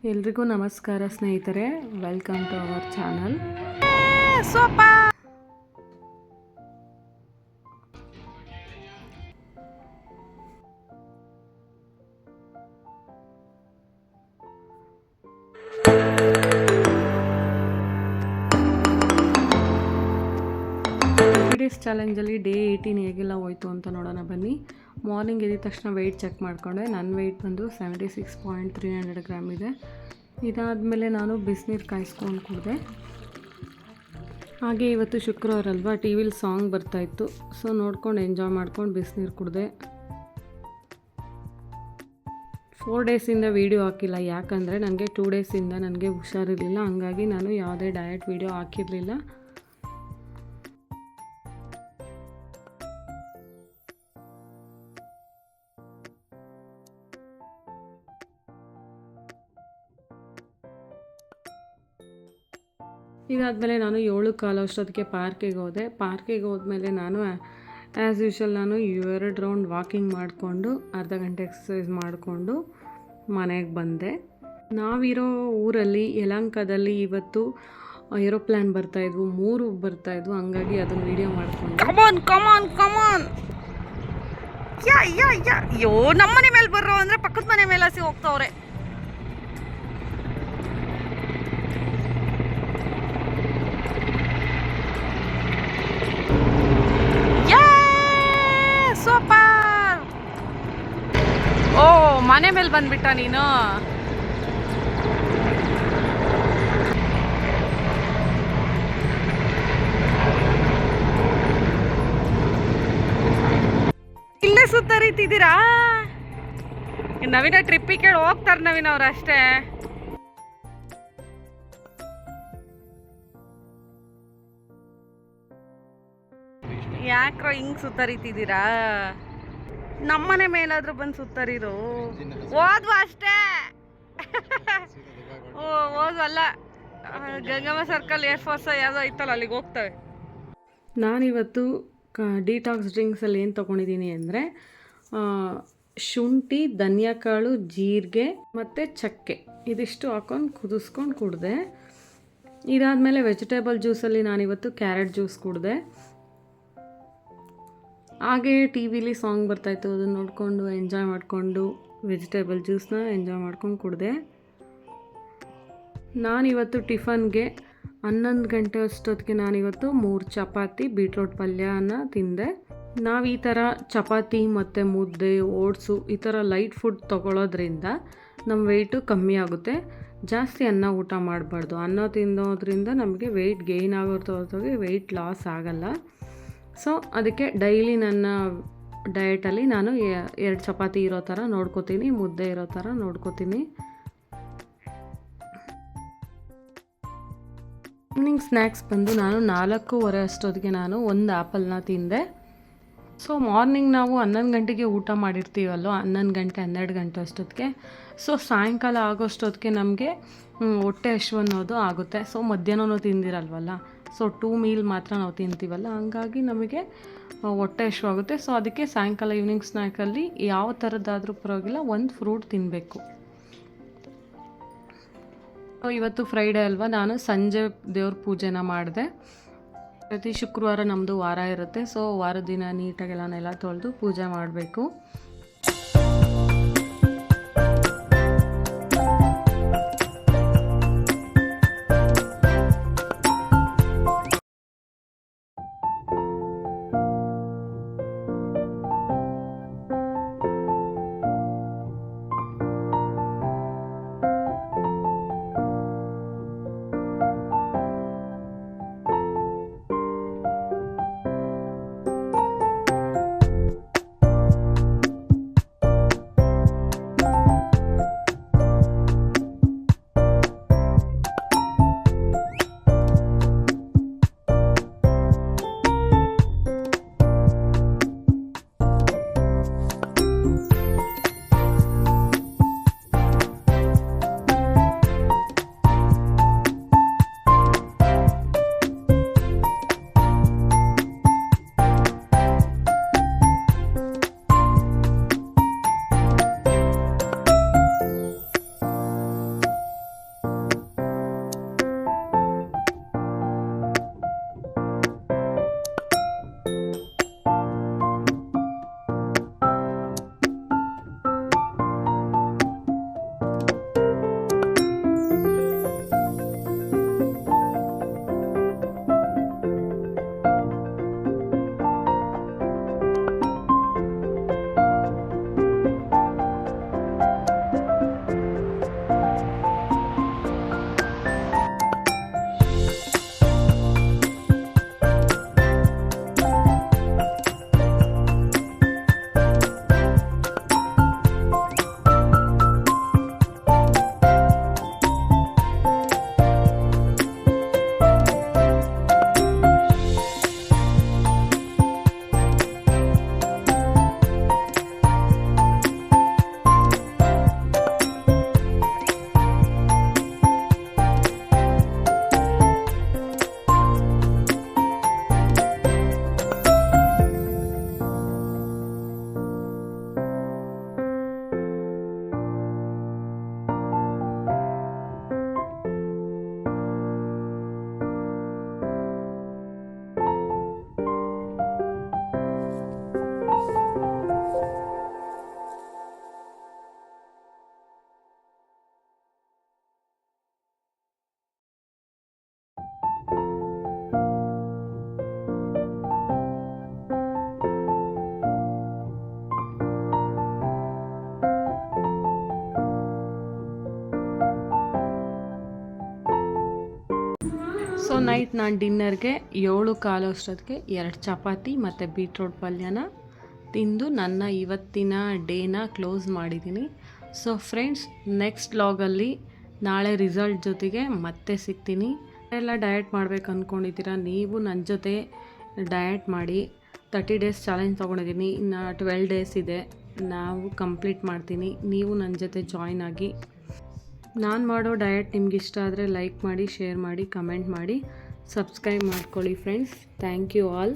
ಎಲ್ರಿಗೂ ನಮಸ್ಕಾರ ಸ್ನೇಹಿತರೆ, welcome to our channel. Days ಚಾಲೆಂಜಲ್ಲಿ ಡೇ 18 ಹೇಗೆಲ್ಲ ಹೋಯ್ತು ಅಂತ ನೋಡೋಣ ಬನ್ನಿ. ಮಾರ್ನಿಂಗ್ ಎದ್ದ ತಕ್ಷಣ ವೆಯ್ಟ್ ಚೆಕ್ ಮಾಡಿಕೊಂಡೆ. ನನ್ನ ವೆಯ್ಟ್ ಬಂದು 76.300 ಗ್ರಾಮ್ ಇದೆ. ಇದಾದಮೇಲೆ ನಾನು ಬಿಸಿನೀರು ಕಾಯಿಸ್ಕೊಂಡು ಕುಡಿದೆ. ಹಾಗೆ ಇವತ್ತು ಶುಕ್ರವಾರ ಅಲ್ವಾ, ಟಿ ವಿಲಿ ಸಾಂಗ್ ಬರ್ತಾಯಿತ್ತು. ಸೊ ನೋಡ್ಕೊಂಡು ಎಂಜಾಯ್ ಮಾಡ್ಕೊಂಡು ಬಿಸಿನೀರು ಕುಡಿದೆ. 4 ಡೇಸಿಂದ ವೀಡಿಯೋ ಹಾಕಿಲ್ಲ, ಯಾಕಂದರೆ ನನಗೆ 2 ಡೇಸಿಂದ ನನಗೆ ಹುಷಾರಿರಲಿಲ್ಲ. ಹಂಗಾಗಿ ನಾನು ಯಾವುದೇ ಡಯಟ್ ವೀಡಿಯೋ ಹಾಕಿರಲಿಲ್ಲ. ಇದಾದಮೇಲೆ ನಾನು 7:15 ಅಷ್ಟೊತ್ತಿಗೆ ಪಾರ್ಕಿಗೆ ಹೋದೆ. ಪಾರ್ಕಿಗೆ ಹೋದ್ಮೇಲೆ ನಾನು ಆ್ಯಸ್ ಯೂಶುವಲ್ ನಾನು 2 ರೌಂಡ್ ವಾಕಿಂಗ್ ಮಾಡಿಕೊಂಡು ಅರ್ಧ ಗಂಟೆ ಎಕ್ಸಸೈಸ್ ಮಾಡಿಕೊಂಡು ಮನೆಗೆ ಬಂದೆ. ನಾವಿರೋ ಊರಲ್ಲಿ ಯಲಹಂಕದಲ್ಲಿ ಇವತ್ತು ಏರೋಪ್ಲ್ಯಾನ್ ಬರ್ತಾಯಿದ್ವು, 3 ಬರ್ತಾಯಿದ್ವು. ಹಂಗಾಗಿ ಅದನ್ನು ವೀಡಿಯೋ ಮಾಡಿಕೊಂಡು ಕಮಾನ್ ಅಯ್ಯೋ, ನಮ್ಮನೆ ಮೇಲೆ ಬರ್ರೋ ಅಂದರೆ ಪಕ್ಕದ ಮನೆ ಮೇಲೆ ಹಸಿ ಹೋಗ್ತಾವ್ರೆ. ಸೂಪರ್! ಓ, ಮನೆ ಮೇಲೆ ಬಂದ್ಬಿಟ್ಟ ನೀನು. ಇಲ್ಲೇ ಸುತ್ತರಿತಿದ್ದೀರಾ? ನವೀನ ಟ್ರಿಪ್ಪಿಗೆ ಕೇಳಿ ಹೋಗ್ತಾರೆ ನವೀನ್ ಅವ್ರು ಅಷ್ಟೇ. ಯಾಕ್ರೋ ಹಿಂಗ್ ಸುತ್ತರಿತಿದ್ದೀರಾ? ನಮ್ಮನೆ ಮೇಲಾದ್ರೂ ಬಂದು ಸುತ್ತರಿರು. ಹೋದ್ವು ಅಷ್ಟೇ. ಹೋದ್ವಲ್ಲ, ಗಂಗಮ್ಮ ಸರ್ಕಲ್ ಏರ್ಫೋರ್ಸ್ ಯಾವುದೋ ಐತಲ್ಲ, ಅಲ್ಲಿಗೆ ಹೋಗ್ತವೆ. ನಾನಿವತ್ತು ಡಿಟಾಕ್ಸ್ ಡ್ರಿಂಕ್ಸಲ್ಲಿ ಏನು ತೊಗೊಂಡಿದ್ದೀನಿ ಅಂದರೆ ಶುಂಠಿ, ಧನಿಯಾಕಾಳು, ಜೀರಿಗೆ ಮತ್ತು ಚಕ್ಕೆ ಇದಿಷ್ಟು ಹಾಕೊಂಡು ಕುದಿಸ್ಕೊಂಡು ಕುಡಿದೆ. ಇದಾದಮೇಲೆ ವೆಜಿಟೇಬಲ್ ಜ್ಯೂಸಲ್ಲಿ ನಾನಿವತ್ತು ಕ್ಯಾರೆಟ್ ಜ್ಯೂಸ್ ಕುಡಿದೆ. ಹಾಗೆ ಟಿ ವಿಲಿ ಸಾಂಗ್ ಬರ್ತಾಯಿತ್ತು, ಅದನ್ನು ನೋಡಿಕೊಂಡು ಎಂಜಾಯ್ ಮಾಡಿಕೊಂಡು ವೆಜಿಟೇಬಲ್ ಜ್ಯೂಸನ್ನ ಎಂಜಾಯ್ ಮಾಡ್ಕೊಂಡು ಕುಡಿದೆ. ನಾನಿವತ್ತು ಟಿಫನ್ಗೆ 11 ಗಂಟೆ ಅಷ್ಟೊತ್ತಿಗೆ ನಾನಿವತ್ತು 3 ಚಪಾತಿ, ಬೀಟ್ರೋಟ್ ಪಲ್ಯನ ತಿಂದೆ. ನಾವು ಈ ಥರ ಚಪಾತಿ ಮತ್ತು ಮುದ್ದೆ, ಓಟ್ಸು ಈ ಥರ ಲೈಟ್ ಫುಡ್ ತೊಗೊಳೋದ್ರಿಂದ ನಮ್ಮ ವೆಯ್ಟು ಕಮ್ಮಿ ಆಗುತ್ತೆ. ಜಾಸ್ತಿ ಅನ್ನ ಊಟ ಮಾಡಬಾರ್ದು. ಅನ್ನ ತಿನ್ನೋದ್ರಿಂದ ನಮಗೆ ವೆಯ್ಟ್ ಗೇಯ್ನ್ ಆಗೋದ್ರಿಗೆ ವೆಯ್ಟ್ ಲಾಸ್ ಆಗಲ್ಲ. ಸೊ ಅದಕ್ಕೆ ಡೈಲಿ ನನ್ನ ಡಯಟಲ್ಲಿ ನಾನು 2 ಚಪಾತಿ ಇರೋ ಥರ ನೋಡ್ಕೋತೀನಿ, ಮುದ್ದೆ ಇರೋ ಥರ ನೋಡ್ಕೋತೀನಿ. ಈವ್ನಿಂಗ್ ಸ್ನ್ಯಾಕ್ಸ್ ಬಂದು ನಾನು 4:15 ಅಷ್ಟೊತ್ತಿಗೆ ನಾನು 1 ಆ್ಯಪಲ್ನ ತಿಂದೆ. ಸೊ ಮಾರ್ನಿಂಗ್ ನಾವು 11 ಗಂಟೆಗೆ ಊಟ ಮಾಡಿರ್ತೀವಲ್ವ, 11 ಗಂಟೆ 12 ಗಂಟೆ ಅಷ್ಟೊತ್ತಿಗೆ. ಸೊ ಸಾಯಂಕಾಲ ಆಗೋಷ್ಟೊತ್ತಿಗೆ ನಮಗೆ ಹೊಟ್ಟೆ ಹಸಿವು ಅನ್ನೋದು ಆಗುತ್ತೆ. ಸೊ ಮಧ್ಯಾಹ್ನನೂ ತಿಂದಿರಲ್ವಲ್ಲ, ಸೊ 2 ಮೀಲ್ ಮಾತ್ರ ನಾವು ತಿಂತೀವಲ್ಲ, ಹಂಗಾಗಿ ನಮಗೆ ಹೊಟ್ಟೆ ಹಸಿವು ಆಗುತ್ತೆ. ಸೊ ಅದಕ್ಕೆ ಸಾಯಂಕಾಲ ಈವ್ನಿಂಗ್ ಸ್ನ್ಯಾಕಲ್ಲಿ ಯಾವ ಥರದ್ದಾದರೂ ಪರವಾಗಿಲ್ಲ, 1 ಫ್ರೂಟ್ ತಿನ್ನಬೇಕು. ಇವತ್ತು ಫ್ರೈಡೇ ಅಲ್ವಾ, ನಾನು ಸಂಜೆ ದೇವ್ರ ಪೂಜೆನ ಮಾಡಿದೆ. ಪ್ರತಿ ಶುಕ್ರವಾರ ನಮ್ಮದು ವಾರ ಇರುತ್ತೆ. ಸೊ ವಾರದ ದಿನ ನೀಟಾಗೆಲ್ಲ ನೆಲ ತೊಳೆದು ಪೂಜೆ ಮಾಡಬೇಕು. ಸೊ ನೈಟ್ ನಾನು ಡಿನ್ನರ್ಗೆ 7:15 ಅಷ್ಟೊತ್ತಿಗೆ 2 ಚಪಾತಿ ಮತ್ತು ಬೀಟ್ರೋಟ್ ಪಲ್ಯನ ತಿಂದು ನನ್ನ ಇವತ್ತಿನ ಡೇನ ಕ್ಲೋಸ್ ಮಾಡಿದ್ದೀನಿ. ಸೊ ಫ್ರೆಂಡ್ಸ್, ನೆಕ್ಸ್ಟ್ ವ್ಲಾಗಲ್ಲಿ ನಾಳೆ ರಿಸಲ್ಟ್ ಜೊತೆಗೆ ಮತ್ತೆ ಸಿಗ್ತೀನಿ. ಎಲ್ಲ ಡಯಟ್ ಮಾಡಬೇಕು ಅಂದ್ಕೊಂಡಿದ್ದೀರಾ, ನೀವು ನನ್ನ ಜೊತೆ ಡಯಟ್ ಮಾಡಿ. 30 ಡೇಸ್ ಚಾಲೆಂಜ್ ತೊಗೊಂಡಿದ್ದೀನಿ, ಇನ್ನು 12 ಡೇಸ್ ಇದೆ, ನಾವು ಕಂಪ್ಲೀಟ್ ಮಾಡ್ತೀನಿ. ನೀವು ನನ್ನ ಜೊತೆ ಜಾಯ್ನ್ ಆಗಿ. ನಾನು ಮಾಡೋ ಡಯಟ್ ನಿಮ್ಗೆ ಇಷ್ಟ ಆದರೆ ಲೈಕ್ ಮಾಡಿ, ಶೇರ್ ಮಾಡಿ, ಕಮೆಂಟ್ ಮಾಡಿ, ಸಬ್ಸ್ಕ್ರೈಬ್ ಮಾಡ್ಕೊಳ್ಳಿ ಫ್ರೆಂಡ್ಸ್. Thank you all.